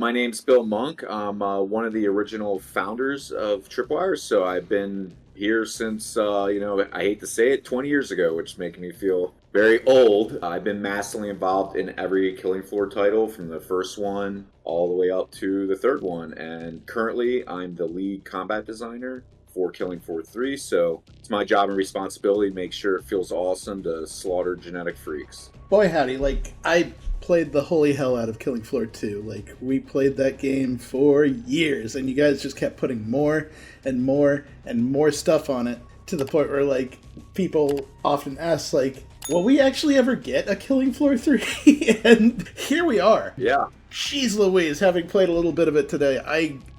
My name's Bill Monk. I'm one of the original founders of Tripwire, so I've been here since, I hate to say it, 20 years ago, which is making me feel very old. I've been massively involved in every Killing Floor title from the first one all the way up to the third one, and currently I'm the lead combat designer for Killing Floor 3, so it's my job and responsibility to make sure it feels awesome to slaughter genetic freaks. Boy howdy, I played the holy hell out of Killing Floor 2. We played that game for years, and you guys just kept putting more and more and more stuff on it, to the point where, people often ask, will we actually ever get a Killing Floor 3? And here we are. Yeah. Jeez Louise, having played a little bit of it today,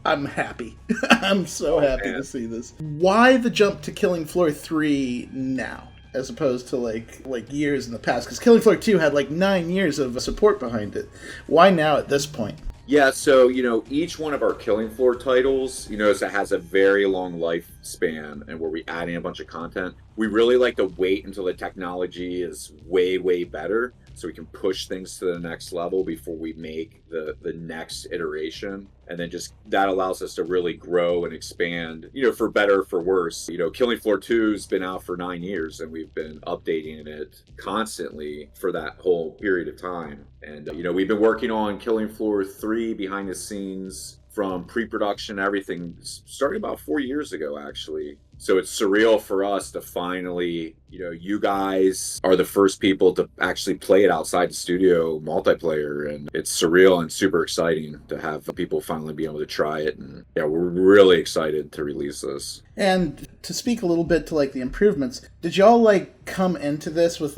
I'm happy. I'm so happy to see this. Why the jump to Killing Floor 3 now, as opposed to years in the past? Because Killing Floor 2 had 9 years of support behind it. Why now at this point? Yeah, so, each one of our Killing Floor titles, it has a very long lifespan, and where we add in a bunch of content. We really like to wait until the technology is way, way better, so we can push things to the next level before we make the next iteration. And then just that allows us to really grow and expand, for better or for worse. Killing Floor 2 has been out for 9 years, and we've been updating it constantly for that whole period of time. And, we've been working on Killing Floor 3 behind the scenes from pre-production, everything, starting about 4 years ago, actually. So it's surreal for us to finally, you guys are the first people to actually play it outside the studio multiplayer. And it's surreal and super exciting to have people finally be able to try it. And yeah, we're really excited to release this. And to speak a little bit to the improvements, did y'all come into this with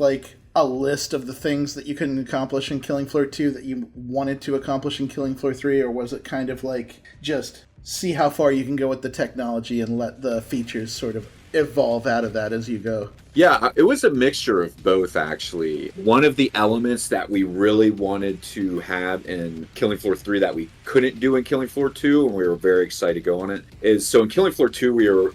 a list of the things that you couldn't accomplish in Killing Floor 2 that you wanted to accomplish in Killing Floor 3, or was it kind of just see how far you can go with the technology and let the features sort of evolve out of that as you go? Yeah, it was a mixture of both, actually. One of the elements that we really wanted to have in Killing Floor 3 that we couldn't do in Killing Floor 2, and we were very excited to go on it, is so in Killing Floor 2 we were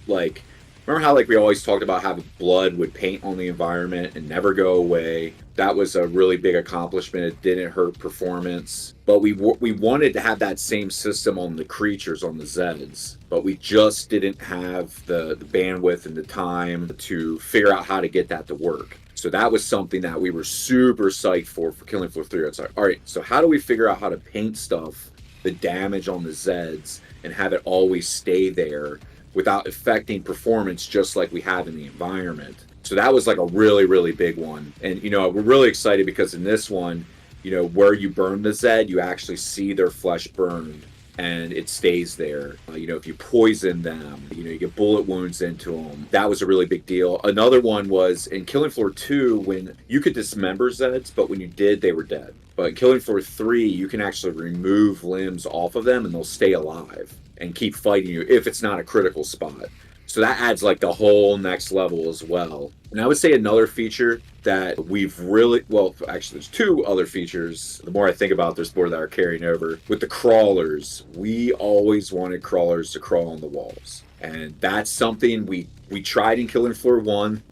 remember how we always talked about having blood would paint on the environment and never go away? That was a really big accomplishment. It didn't hurt performance. But we wanted to have that same system on the creatures, on the Zeds. But we just didn't have the bandwidth and the time to figure out how to get that to work. So that was something that we were super psyched for Killing Floor 3. It's all right, so how do we figure out how to paint stuff, the damage on the Zeds, and have it always stay there without affecting performance just like we have in the environment? So that was a really, really big one. And, we're really excited because in this one, where you burn the Zed, you actually see their flesh burned and it stays there. If you poison them, you get bullet wounds into them. That was a really big deal. Another one was in Killing Floor 2, when you could dismember Zeds, but when you did, they were dead. But in Killing Floor 3, you can actually remove limbs off of them and they'll stay alive and keep fighting you if it's not a critical spot. So that adds the whole next level as well. And I would say another feature that we've really, actually there's two other features. The more I think about it, there's more that are carrying over. With the crawlers, we always wanted crawlers to crawl on the walls. And that's something we tried in Killing Floor 1.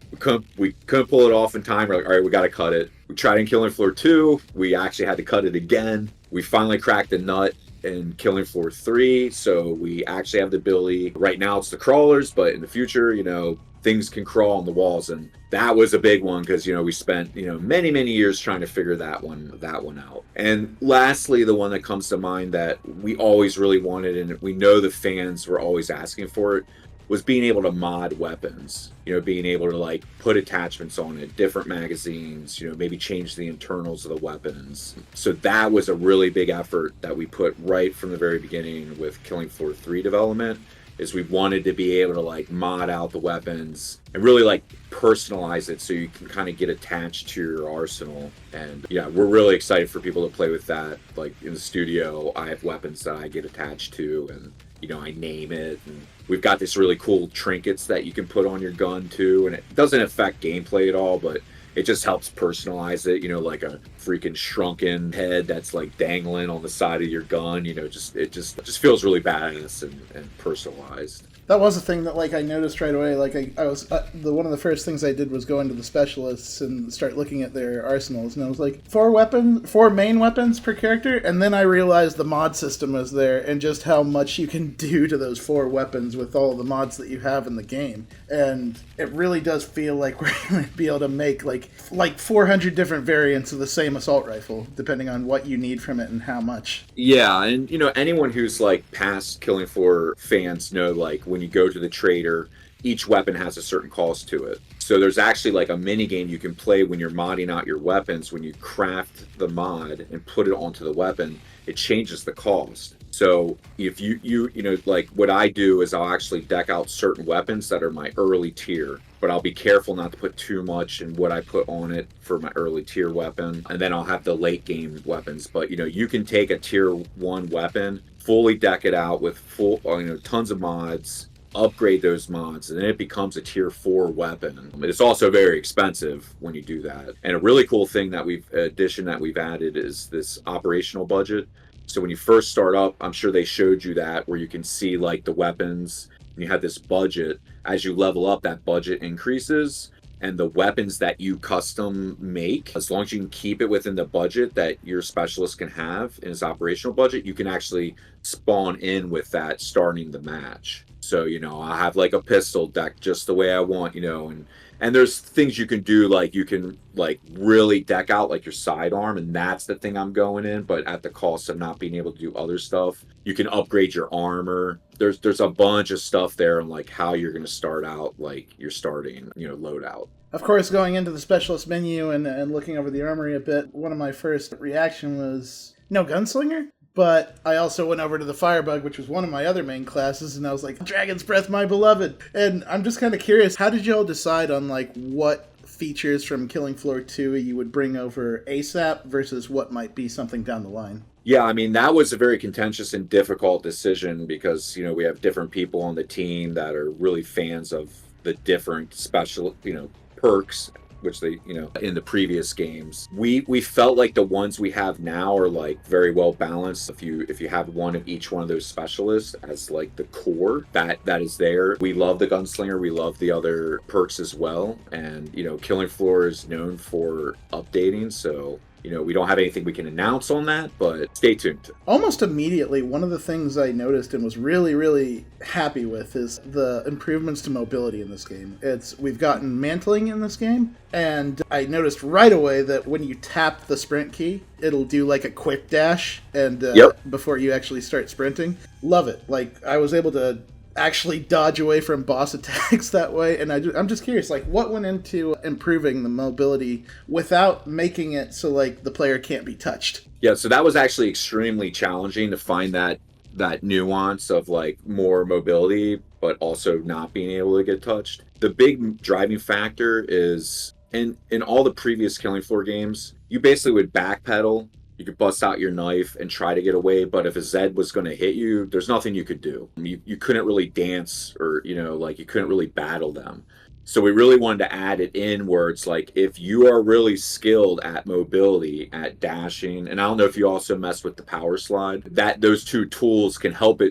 We couldn't pull it off in time. We're all right, we got to cut it. We tried in Killing Floor 2. We actually had to cut it again. We finally cracked the nut in Killing Floor 3, so we actually have the ability. Right now it's the crawlers, but in the future, things can crawl on the walls, and that was a big one because we spent many years trying to figure that one out. And lastly, the one that comes to mind that we always really wanted, and we know the fans were always asking for it, was being able to mod weapons. Being able to put attachments on it, different magazines, maybe change the internals of the weapons. So that was a really big effort that we put right from the very beginning with Killing Floor 3 development, is we wanted to be able to mod out the weapons and really personalize it so you can kind of get attached to your arsenal. And yeah, we're really excited for people to play with that. In the studio, I have weapons that I get attached to, and I name it, and we've got this really cool trinkets that you can put on your gun too, and it doesn't affect gameplay at all, but it just helps personalize it, like a freaking shrunken head that's dangling on the side of your gun, it just feels really badass and personalized. That was a thing that like I noticed right away. Like I was the one of the first things I did was go into the specialists and start looking at their arsenals, and I was like, four main weapons per character, and then I realized the mod system was there and just how much you can do to those 4 weapons with all the mods that you have in the game, and it really does feel like we're going to be able to make like 400 different variants of the same assault rifle, depending on what you need from it and how much. Yeah, and anyone who's like past Killing Floor fans know like when you go to the trader, each weapon has a certain cost to it. So there's actually like a mini game you can play when you're modding out your weapons. When you craft the mod and put it onto the weapon, it changes the cost. So if you like what I do is I'll actually deck out certain weapons that are my early tier, but I'll be careful not to put too much in what I put on it for my early tier weapon, and then I'll have the late game weapons. But you can take a tier 1 weapon, fully deck it out with full tons of mods, upgrade those mods, and then it becomes a tier 4 weapon. It's also very expensive when you do that. And a really cool thing that we've added is this operational budget. So when you first start up, I'm sure they showed you that, where you can see like the weapons and you have this budget. As you level up, that budget increases, and the weapons that you custom make, as long as you can keep it within the budget that your specialist can have in his operational budget, you can actually spawn in with that starting the match. So I have like a pistol deck just the way I want, and there's things you can do, like you can like really deck out like your sidearm, and that's the thing I'm going in, but at the cost of not being able to do other stuff. You can upgrade your armor. There's a bunch of stuff there on like how you're going to start out, like your starting loadout. Of course, going into the specialist menu and looking over the armory a bit, one of my first reaction was, no gunslinger? But I also went over to the Firebug, which was one of my other main classes, and I was like, Dragon's Breath, my beloved! And I'm just kind of curious, how did y'all decide on like what features from Killing Floor 2 you would bring over ASAP versus what might be something down the line? Yeah, I mean, that was a very contentious and difficult decision because, we have different people on the team that are really fans of the different special, perks, which they, in the previous games. We felt like the ones we have now are like very well balanced. If you have one of each one of those specialists as like the core that is there. We love the gunslinger, we love the other perks as well. And, Killing Floor is known for updating, so we don't have anything we can announce on that, but stay tuned. Almost immediately, one of the things I noticed and was really, really happy with is the improvements to mobility in this game. We've gotten mantling in this game, and I noticed right away that when you tap the sprint key, it'll do like a quick dash and before you actually start sprinting. Love it. Like, I was able to actually dodge away from boss attacks that way, and I'm just curious, like, what went into improving the mobility without making it so like the player can't be touched? Yeah, so that was actually extremely challenging to find that nuance of like more mobility but also not being able to get touched. The big driving factor is in all the previous Killing Floor games, you basically would backpedal. You could bust out your knife and try to get away, but if a Zed was going to hit you, there's nothing you could do. You couldn't really dance, or like you couldn't really battle them. So we really wanted to add it in where it's like, if you are really skilled at mobility, at dashing, and I don't know if you also mess with the power slide, that those two tools can help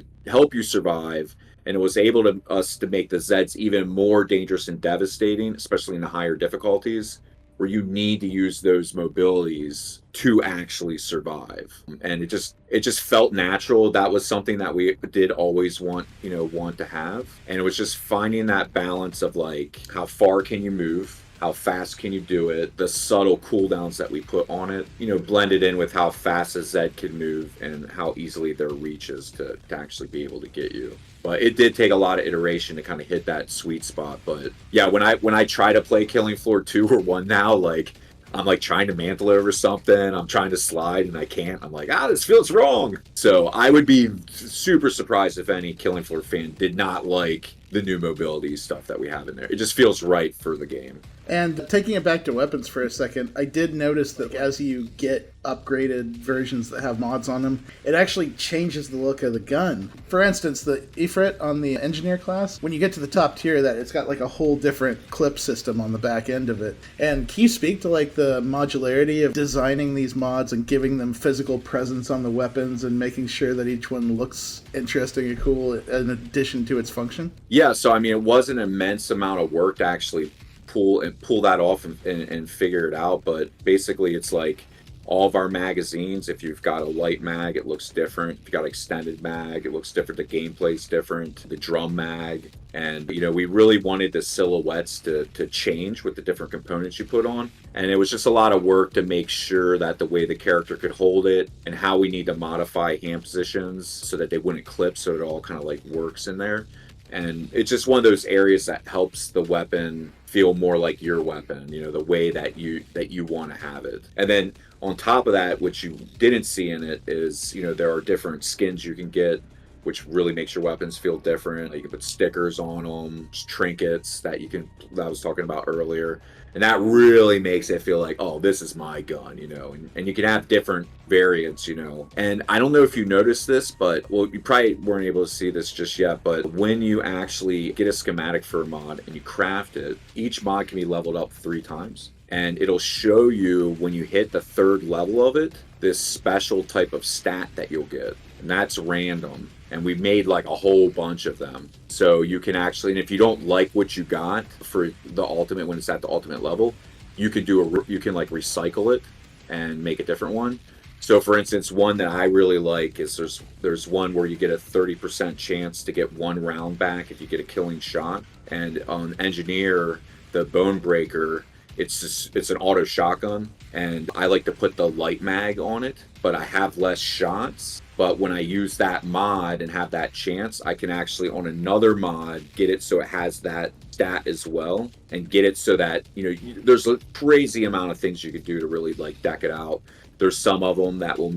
you survive. And it was able to us to make the Zeds even more dangerous and devastating, especially in the higher difficulties, where you need to use those mobilities to actually survive. And it just felt natural. That was something that we did always want to have. And it was just finding that balance of like, how far can you move? How fast can you do it? The subtle cooldowns that we put on it, blended in with how fast a Zed can move and how easily their reach is to actually be able to get you. But it did take a lot of iteration to kind of hit that sweet spot. But yeah, when I try to play Killing Floor 2 or 1 now, like I'm like trying to mantle over something, I'm trying to slide and I can't. I'm like, this feels wrong. So I would be super surprised if any Killing Floor fan did not like the new mobility stuff that we have in there. It just feels right for the game. And taking it back to weapons for a second, I did notice that as you get upgraded versions that have mods on them, it actually changes the look of the gun. For instance, the Ifrit on the engineer class, when you get to the top tier of that, it's got like a whole different clip system on the back end of it. And can you speak to like the modularity of designing these mods and giving them physical presence on the weapons and making sure that each one looks interesting and cool in addition to its function? Yeah, so I mean, it was an immense amount of work to actually pull that off and figure it out. But basically, it's like all of our magazines. If you've got a light mag, it looks different. If you got extended mag, it looks different. The gameplay's different. The drum mag, and we really wanted the silhouettes to change with the different components you put on. And it was just a lot of work to make sure that the way the character could hold it and how we need to modify hand positions so that they wouldn't clip, so it all kind of like works in there. And it's just one of those areas that helps the weapon feel more like your weapon, the way that you want to have it. And then on top of that, what you didn't see in it is, there are different skins you can get, which really makes your weapons feel different. You can put stickers on them, trinkets that I was talking about earlier. And that really makes it feel like, oh, this is my gun, and you can have different variants, And I don't know if you noticed this, but, well, you probably weren't able to see this just yet, but when you actually get a schematic for a mod and you craft it, each mod can be leveled up 3 times. And it'll show you when you hit the 3rd level of it, this special type of stat that you'll get. And that's random. And we made like a whole bunch of them. So you can actually, and if you don't like what you got for the ultimate, when it's at the ultimate level, you can like recycle it and make a different one. So for instance, one that I really like is there's one where you get a 30% chance to get 1 round back if you get a killing shot. And on engineer, the bone breaker, it's an auto shotgun, and I like to put the light mag on it, but I have less shots. But when I use that mod and have that chance, I can actually on another mod get it so it has that stat as well, and get it so that there's a crazy amount of things you could do to really like deck it out. There's some of them that will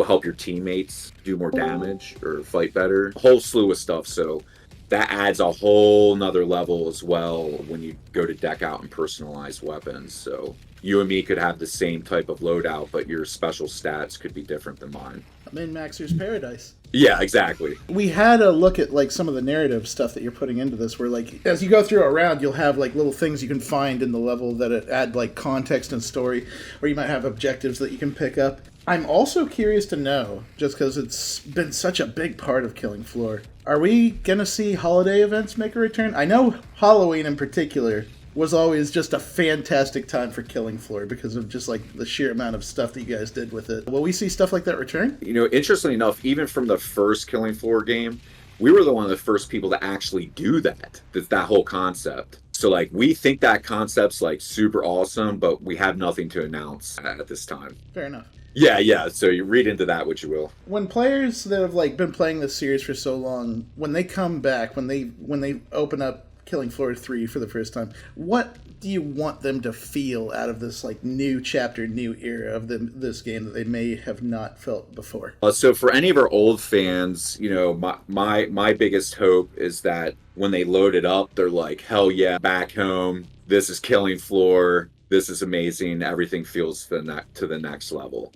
help your teammates do more damage or fight better. A whole slew of stuff. So that adds a whole nother level as well when you go to deck out and personalize weapons. So you and me could have the same type of loadout, but your special stats could be different than mine. Min Maxer's Paradise. Yeah, exactly. We had a look at like some of the narrative stuff that you're putting into this, where like as you go through a round, you'll have like little things you can find in the level that add like context and story, or you might have objectives that you can pick up. I'm also curious to know, just because it's been such a big part of Killing Floor, are we going to see holiday events make a return? I know Halloween in particular was always just a fantastic time for Killing Floor because of just like the sheer amount of stuff that you guys did with it. Will we see stuff like that return? Interestingly enough, even from the first Killing Floor game, we were one of the first people to actually do that whole concept. So like we think that concept's like super awesome, but we have nothing to announce at this time. Fair enough. Yeah. So you read into that what you will. When players that have like been playing this series for so long, when they come back, when they open up Killing Floor 3 for the first time, what do you want them to feel out of this like new chapter, new era of this game that they may have not felt before? So for any of our old fans, my biggest hope is that when they load it up, they're like, hell yeah, back home. This is Killing Floor. This is amazing. Everything feels to the next level.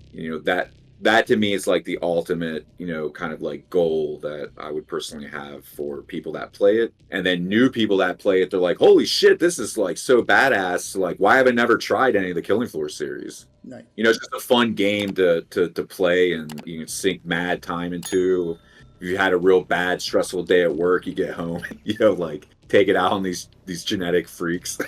That to me is like the ultimate, kind of like goal that I would personally have for people that play it. And then new people that play it, they're like, holy shit, this is like so badass. Like, why have I never tried any of the Killing Floor series? Nice. It's just a fun game to play, and you can sink mad time into. If you had a real bad, stressful day at work, you get home, like take it out on these genetic freaks.